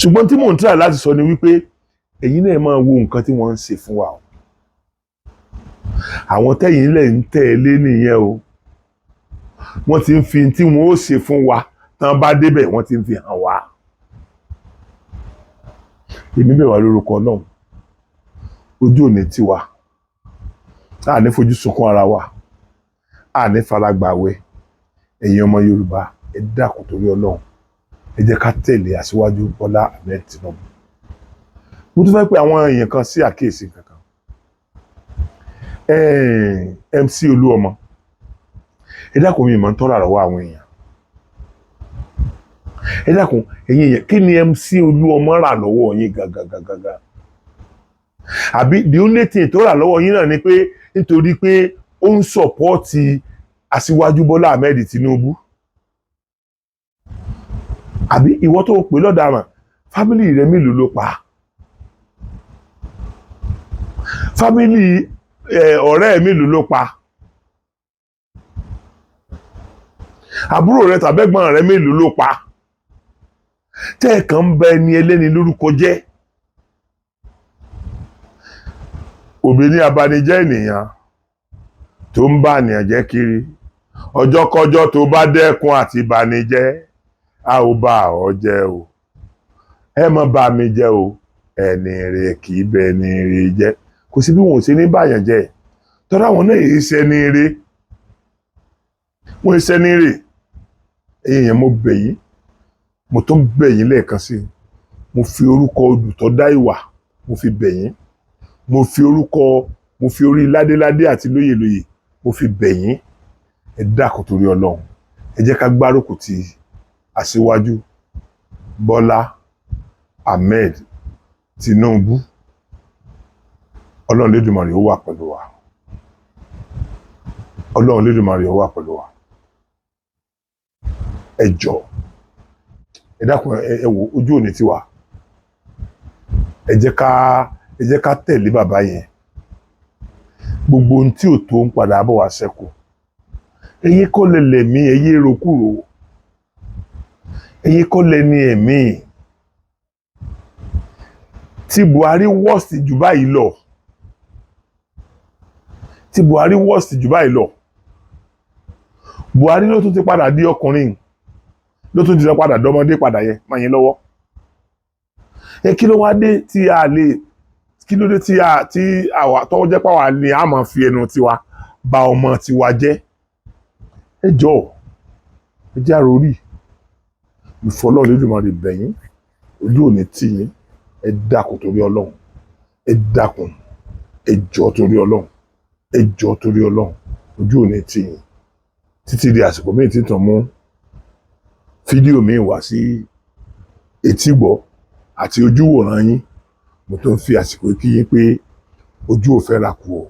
ṣùgbọ́n tí mò ń try láti sọ ni wípé ẹ̀yin náà máa wo nǹkan tí wọ́n ń ṣe fún wa o àwọn tẹ́yìn lẹ̀ ń tẹ̀lé nìyẹn o wọ́n ti ń fi tí wọ́n ó ṣe fún wa tán bá débẹ̀ wọ́n ti ń fi hàn wá. Èmi bẹ̀ wá lórúkọ náà ojú òní tiwa a ní fojú sunkún ara wa a ní faragbàwẹ̀ ẹ̀yin ọmọ Yorùbá ẹ dákun torí Ọlọ́run ẹ jẹ́ ká tẹ̀lé aṣíwájú Bọ́lá Ahmed Tinubu. Mo tún fẹ́ pé àwọn èèyàn kan sí àkíyèsí kankan. MC Olúọmọ ẹ dákun mi ìmọ̀ ń tọ́ra lọ́wọ́ àwọn èèyàn. Ẹ dákun ẹ̀yin èèyàn kí ni MC Olúọmọ rà lọ́wọ́ yín gangan? Àbí the only thing tó rà lọ́wọ́ yín náà ni pé nítorí pé ó ń sọ̀pọ́ọ̀tì aṣíwájú Bọ́lá Ahmed Tinubu. Àbí ìwọ tó pè lọ́daràn fámìlì rẹ mélòó ló pa? Fámìlì ọ̀rẹ́ mélòó ló pa? Àbúrò rẹ tàbẹ́gbọ́n rẹ mélòó ló pa? Tẹ́ ẹ̀ kàn ń bẹ ẹni ẹlẹ́ni lórúkọ jẹ́. Obìnrin abanijẹ́ ènìyàn tó ń bá ènìyàn jẹ́ kiri ọjọ́kọ́jọ́ tó bá dẹ́kun àti banijẹ́ a ò bá ọ jẹ́ o ẹ má bá mi jẹ́ o ẹni rẹ kì í bẹ ẹni rẹ jẹ́ kò sí bí wọn ò ṣe ní báyàn jẹ́ tọ́lá wọn náà yìí ṣe ní rẹ wọn ṣe ní rẹ ẹ̀yin yẹn mo bẹ̀ yín mo tún bẹ̀ yín lẹ́ẹ̀kan sí i mo fi orúkọ olùtọ́ dá ìwà mo fi bẹ̀ yín mo fi orí ládéládé àti lóyèlóyè mo fi bẹ̀ yín ẹ dákun torí Ọlọ́run ẹ jẹ́ ká gbárùkù ti aṣíwájú Bọ́lá Ahmed Tinubu. Ọlọ́run Lédùmarè ó wà pẹ̀lú wa. Ọlọ́run Lédùmarè ó wà pẹ̀lú wa. Ẹ jọ̀ọ́ ẹ dákun ẹ wò ojú òní tiwa ẹ jẹ́ ká tẹ̀lé bàbá yẹn gbogbo ohun tí ò tó ń padà bọ̀ wá ṣẹ́kù ẹ̀yin kọ́ lẹ lẹ̀mí ẹ̀yin rokúrò ẹ̀yin kọ́ lẹ ní ẹ̀mí tí Buhari worst jù báyìí lọ Buhari ló tún ti padà di ọkùnrin ló tún ti lọ padà dọmọdé padà yẹn máa yẹn lọ́wọ́ kí ló wá dé tí a lè kí ló dé tí àwa tọ́wọ́ jẹ́ pàwọ́ ni a máa fi ẹnu tiwa bà ọmọ tiwa jẹ́ ẹ jọ̀ọ́ ẹ jẹ́ àròrí ìfọlọ́ Olódùmarè bẹ̀yìn ojú òní tì yín ẹ dákun torí Ọlọ́run ẹ dákun ẹ jọ̀ọ́ torí Ọlọ́run ẹ jọ̀ọ́ torí Ọlọ́run ojú òní tì yín títí di àsìkò míì tí tàn mú fídíò míì wá sí etígbọ̀ àti ojúwòrán yín mo tó ń fi àsìkò kí yín pé ojú ò fẹ́ ra kú o.